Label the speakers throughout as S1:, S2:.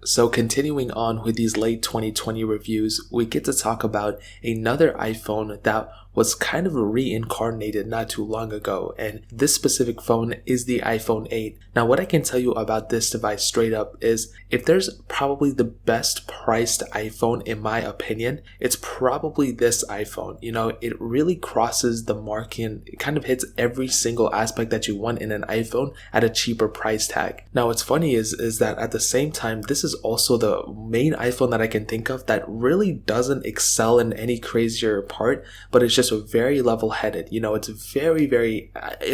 S1: So continuing on with these late 2020 reviews, we get to talk about another iPhone that was kind of reincarnated not too long ago, and this specific phone is the iPhone 8. Now what I can tell you about this device straight up is if there's probably the best priced iPhone in my opinion, it's probably this iPhone. It really crosses the mark and it kind of hits every single aspect that you want in an iPhone at a cheaper price tag. Now what's funny is that at the same time, this is also the main iPhone that I can think of that really doesn't excel in any crazier part, but it's just very level-headed. It's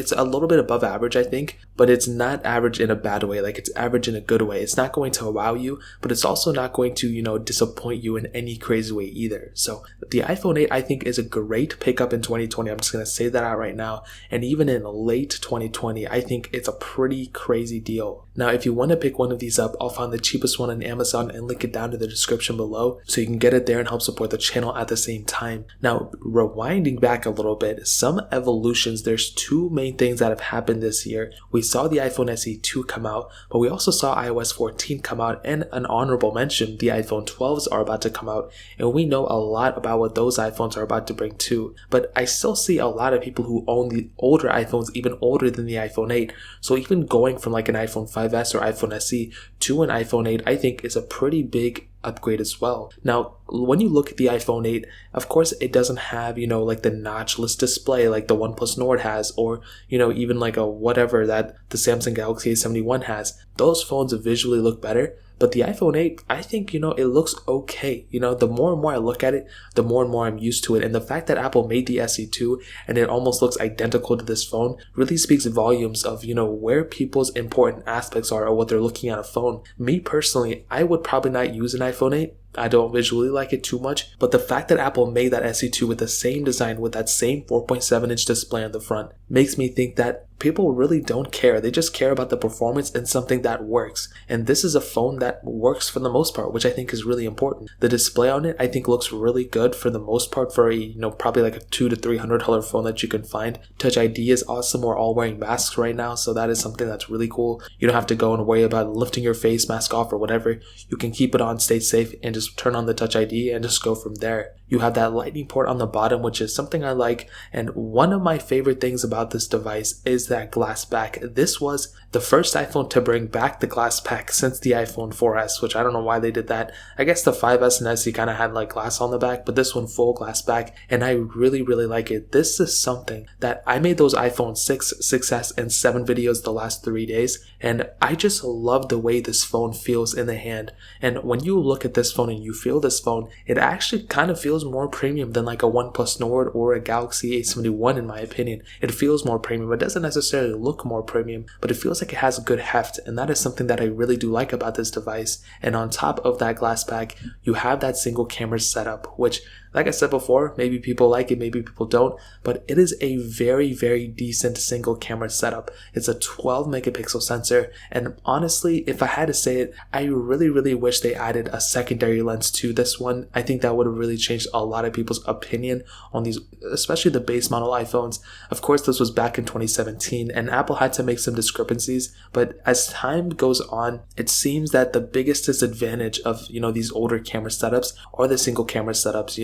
S1: it's a little bit above average, I think, but it's not average in a bad way. Like, it's average in a good way. It's not going to wow you, but it's also not going to, disappoint you in any crazy way either. So the iPhone 8, I think, is a great pickup in 2020. I'm just going to say that out right now. And even in late 2020, I think it's a pretty crazy deal. Now, if you want to pick one of these up, I'll find the cheapest one on Amazon and link it down to the description below so you can get it there and help support the channel at the same time. Now, rewinding back a little bit, some evolutions, there's two main things that have happened this year. We saw the iPhone SE 2 come out, but we also saw iOS 14 come out, and an honorable mention, the iPhone 12s are about to come out, and we know a lot about what those iPhones are about to bring too. But I still see a lot of people who own the older iPhones, even older than the iPhone 8. So even going from like an iPhone 5S or iPhone SE to an iPhone 8, I think is a pretty big upgrade as well. Now, when you look at the iPhone 8, of course it doesn't have, like the notchless display like the OnePlus Nord has, or, even like a whatever that the Samsung Galaxy A71 has. Those phones visually look better, but the iPhone 8, I think, it looks okay. The more and more I look at it, the more and more I'm used to it. And the fact that Apple made the SE2 and it almost looks identical to this phone really speaks volumes of, where people's important aspects are or what they're looking at a phone. Me personally, I would probably not use an iPhone 8. I don't visually like it too much, but the fact that Apple made that SE2 with the same design, with that same 4.7-inch display on the front, makes me think that people really don't care. They just care about the performance and something that works. And this is a phone that works for the most part, which I think is really important. The display on it, I think, looks really good for the most part for a, probably like a $200 to $300 phone that you can find. Touch ID is awesome. We're all wearing masks right now, so that is something that's really cool. You don't have to go and worry about lifting your face mask off or whatever. You can keep it on, stay safe, and just turn on the Touch ID and just go from there. You have that lightning port on the bottom, which is something I like, and one of my favorite things about this device is that glass back. This was the first iPhone to bring back the glass back since the iPhone 4S, which I don't know why they did that. I guess the 5S and SE kind of had like glass on the back, but this one full glass back, and I really like it. This is something that I made those iPhone 6, 6S, and 7 videos the last 3 days, and I just love the way this phone feels in the hand. And when you look at this phone and you feel this phone, it actually kind of feels more premium than like a OnePlus Nord or a Galaxy A71 in my opinion. It feels more premium. It doesn't necessarily look more premium, but it feels like it has a good heft, and that is something that I really do like about this device. And on top of that glass back, you have that single camera setup, which, like I said before, maybe people like it, maybe people don't, but it is a very decent single camera setup. It's a 12 megapixel sensor, and honestly, if I had to say it, I really wish they added a secondary lens to this one. I think that would have really changed a lot of people's opinion on these, especially the base model iPhones. Of course, this was back in 2017, and Apple had to make some discrepancies, but as time goes on, it seems that the biggest disadvantage of, these older camera setups are the single camera setups.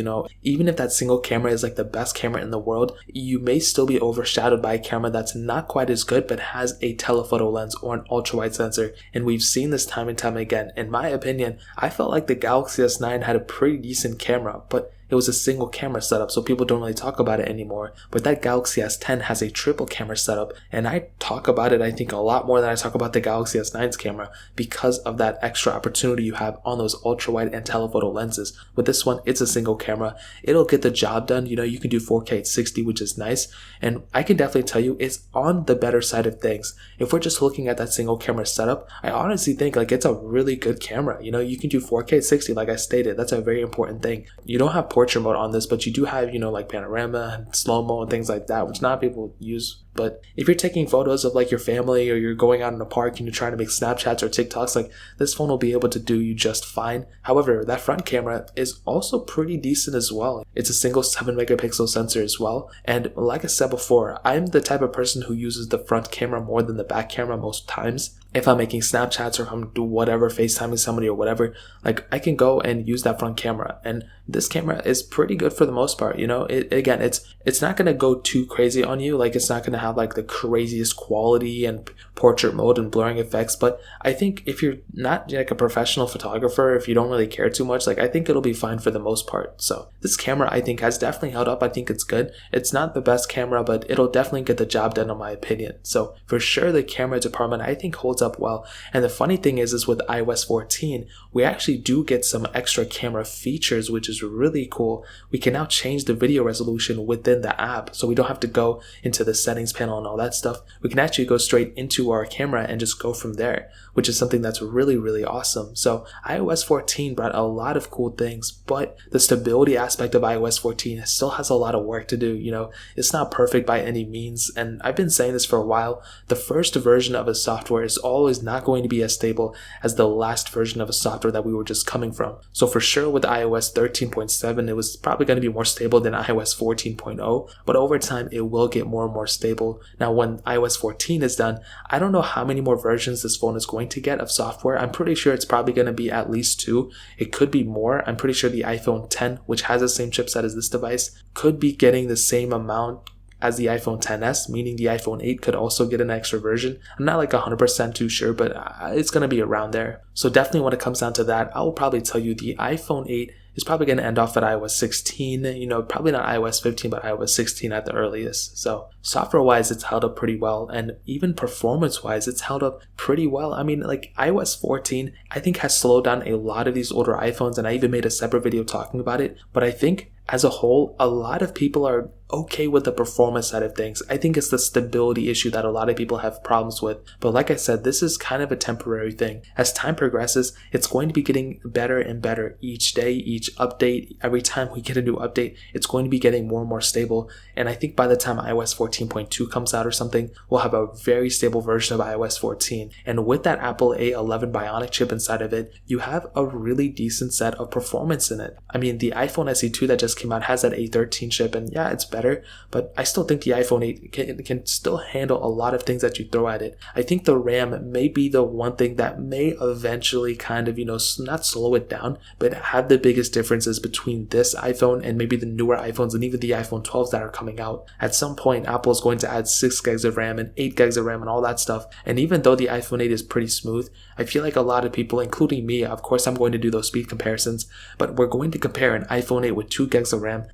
S1: Even if that single camera is like the best camera in the world, you may still be overshadowed by a camera that's not quite as good but has a telephoto lens or an ultra-wide sensor, and we've seen this time and time again. In my opinion, I felt like the Galaxy S9 had a pretty decent camera, but it was a single camera setup, so people don't really talk about it anymore. But that Galaxy S10 has a triple camera setup, and I talk about it, I think, a lot more than I talk about the Galaxy S9's camera because of that extra opportunity you have on those ultra-wide and telephoto lenses. With this one, it's a single camera. It'll get the job done. You can do 4K at 60, which is nice, and I can definitely tell you it's on the better side of things. If we're just looking at that single camera setup, I honestly think like it's a really good camera. You can do 4K at 60, like I stated. That's a very important thing. You don't have portrait mode on this, but you do have, like panorama and slow-mo and things like that, which not people use But if you're taking photos of like your family, or you're going out in a park and you're trying to make Snapchats or TikToks, like this phone will be able to do you just fine. However, that front camera is also pretty decent as well. It's a single 7 megapixel sensor as well. And like I said before, I'm the type of person who uses the front camera more than the back camera most times. If I'm making Snapchats or if I'm doing whatever, FaceTiming somebody or whatever, like I can go and use that front camera. And this camera is pretty good for the most part. You know, it's not going to go too crazy on you. Like it's not going to have like the craziest quality and portrait mode and blurring effects. But I think if you're not like a professional photographer, if you don't really care too much, like I think it'll be fine for the most part. So this camera I think has definitely held up. I think it's good. It's not the best camera, but it'll definitely get the job done in my opinion. So for sure the camera department I think holds up well. And the funny thing is with iOS 14, we actually do get some extra camera features, which is really cool. We can now change the video resolution within the app, so we don't have to go into the settings panel and all that stuff. We can actually go straight into our camera and just go from there, which is something that's really, really awesome. So iOS 14 brought a lot of cool things, but the stability aspect of iOS 14 still has a lot of work to do. You know, it's not perfect by any means, and I've been saying this for a while. The first version of a software is always not going to be as stable as the last version of a software that we were just coming from. So for sure with iOS 13.7, it was probably going to be more stable than iOS 14.0, but over time it will get more and more stable. Now when iOS 14 is done, I don't know how many more versions this phone is going to get of software. I'm pretty sure it's probably going to be at least 2. It could be more. I'm pretty sure the iPhone 10, which has the same chipset as this device, could be getting the same amount as the iPhone XS, meaning the iPhone 8 could also get an extra version. I'm not like 100% too sure, but it's going to be around there. So definitely when it comes down to that, I will probably tell you the iPhone 8 is probably going to end off at iOS 16, you know, probably not iOS 15, but iOS 16 at the earliest. So software-wise, it's held up pretty well, and even performance-wise, it's held up pretty well. I mean, like iOS 14, I think has slowed down a lot of these older iPhones, and I even made a separate video talking about it, but I think as a whole, a lot of people are okay with the performance side of things. I think it's the stability issue that a lot of people have problems with. But like I said, this is kind of a temporary thing. As time progresses, it's going to be getting better and better each day, each update. Every time we get a new update, it's going to be getting more and more stable. And I think by the time iOS 14.2 comes out or something, we'll have a very stable version of iOS 14. And with that Apple A11 Bionic chip inside of it, you have a really decent set of performance in it. I mean, the iPhone SE2 that just came out has that A13 chip, and yeah, it's better, but I still think the iPhone 8 can still handle a lot of things that you throw at it. I think the RAM may be the one thing that may eventually kind of, you know, not slow it down, but have the biggest differences between this iPhone and maybe the newer iPhones and even the iPhone 12s that are coming out. At some point, Apple is going to add 6 gigs of RAM and 8 gigs of RAM and all that stuff. And even though the iPhone 8 is pretty smooth, I feel like a lot of people, including me, of course I'm going to do those speed comparisons, but we're going to compare an iPhone 8 with 2 gigs of RAM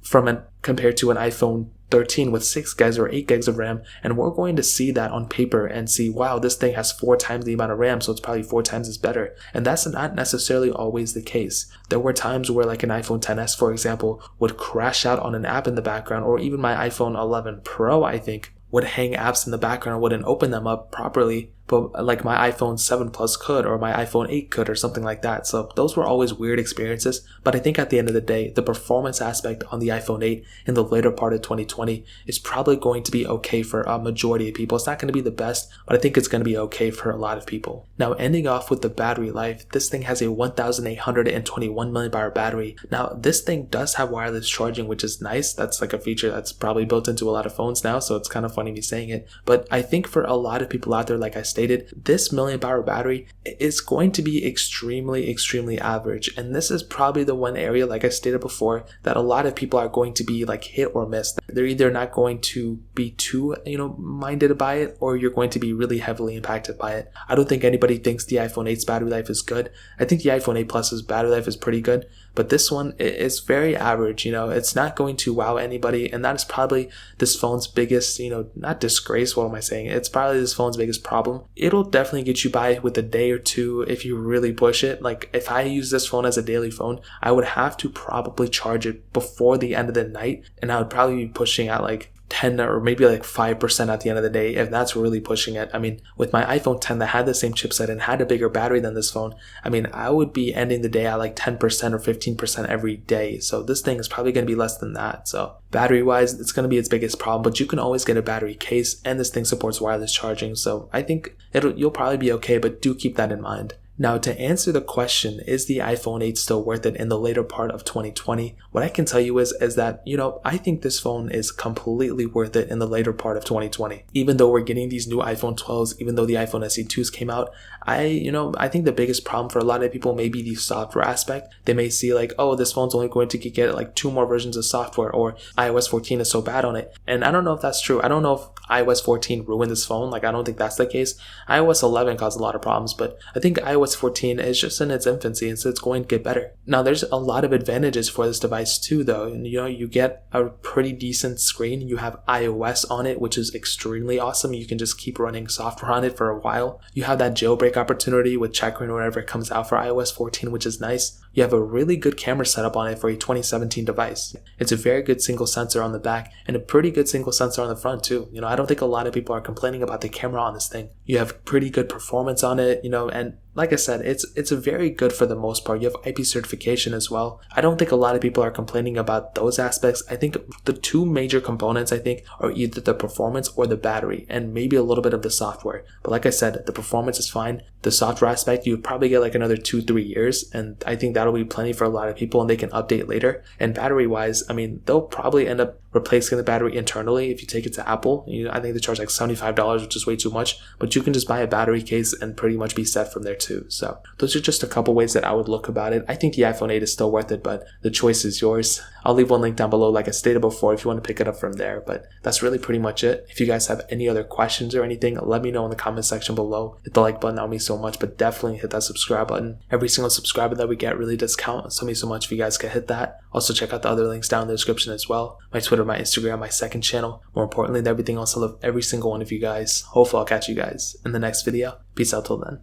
S1: compared to an iPhone 13 with 6 gigs or 8 gigs of RAM, and we're going to see that on paper and see, wow, this thing has 4 times the amount of RAM, so it's probably 4 times as better. And that's not necessarily always the case. There were times where like an iPhone XS, for example, would crash out on an app in the background, or even my iPhone 11 Pro, I think, would hang apps in the background and wouldn't open them up properly, but like my iPhone 7 Plus could, or my iPhone 8 could, or something like that. So those were always weird experiences, but I think at the end of the day, the performance aspect on the iPhone 8 in the later part of 2020 is probably going to be okay for a majority of people. It's not going to be the best, but I think it's going to be okay for a lot of people. Now, ending off with the battery life, this thing has a 1821 milliamp-hour battery. Now, this thing does have wireless charging, which is nice. That's like a feature that's probably built into a lot of phones now, so it's kind of funny me saying it. But I think for a lot of people out there, like I stated, this milliamp-hour battery is going to be extremely, extremely average. And this is probably the one area, like I stated before, that a lot of people are going to be like hit or miss. They're either not going to be too, minded by it, or you're going to be really heavily impacted by it. I don't think anybody thinks the iPhone 8's battery life is good. I think the iPhone 8 Plus's battery life is pretty good, but this one is very average. It's not going to wow anybody, and that is probably this phone's biggest, not disgrace, what am I saying? It's probably this phone's biggest problem. It'll definitely get you by with a day or two if you really push it. Like if I use this phone as a daily phone, I would have to probably charge it before the end of the night, and I would probably be pushing at like 10 or maybe like 5% at the end of the day, if that's really pushing it. I mean, with my iPhone 10 that had the same chipset and had a bigger battery than this phone, I mean, I would be ending the day at like 10% or 15% every day. So this thing is probably going to be less than that. So battery wise, it's going to be its biggest problem, but you can always get a battery case, and this thing supports wireless charging. So I think you'll probably be okay, but do keep that in mind. Now, to answer the question, is the iPhone 8 still worth it in the later part of 2020? What I can tell you is that, I think this phone is completely worth it in the later part of 2020. Even though we're getting these new iPhone 12s, even though the iPhone SE2s came out, I think the biggest problem for a lot of people may be the software aspect. They may see like, oh, this phone's only going to get like 2 more versions of software, or iOS 14 is so bad on it. And I don't know if that's true. I don't know if iOS 14 ruined this phone. Like, I don't think that's the case. iOS 11 caused a lot of problems, but I think iOS 14 is just in its infancy, and so it's going to get better. Now, there's a lot of advantages for this device too, though. And you get a pretty decent screen. You have iOS on it, which is extremely awesome. You can just keep running software on it for a while. You have that jailbreak opportunity with checkering whenever it comes out for iOS 14, which is nice. You have a really good camera setup on it for a 2017 device. It's a very good single sensor on the back and a pretty good single sensor on the front too. I don't think a lot of people are complaining about the camera on this thing. You have pretty good performance on it, and like I said, it's very good for the most part. You have IP certification as well. I don't think a lot of people are complaining about those aspects. I think the two major components, are either the performance or the battery, and maybe a little bit of the software. But like I said, the performance is fine. The software aspect, you would probably get like another 2-3 years, and I think that'll be plenty for a lot of people, and they can update later. And battery wise, they'll probably end up replacing the battery internally if you take it to Apple. I think they charge like $75, which is way too much, but you can just buy a battery case and pretty much be set from there too. So those are just a couple ways that I would look about it. I think the iPhone 8 is still worth it, but the choice is yours. I'll leave one link down below, like I stated before, if you want to pick it up from there. But that's really pretty much it. If you guys have any other questions or anything, let me know in the comment section below. Hit the like button, that would mean so much, but definitely hit that subscribe button. Every single subscriber that we get really does count, so it means so much if you guys can hit that. Also check out the other links down in the description as well. My Twitter, my Instagram, my second channel. More importantly than everything else, I love every single one of you guys. Hopefully I'll catch you guys in the next video. Peace out till then.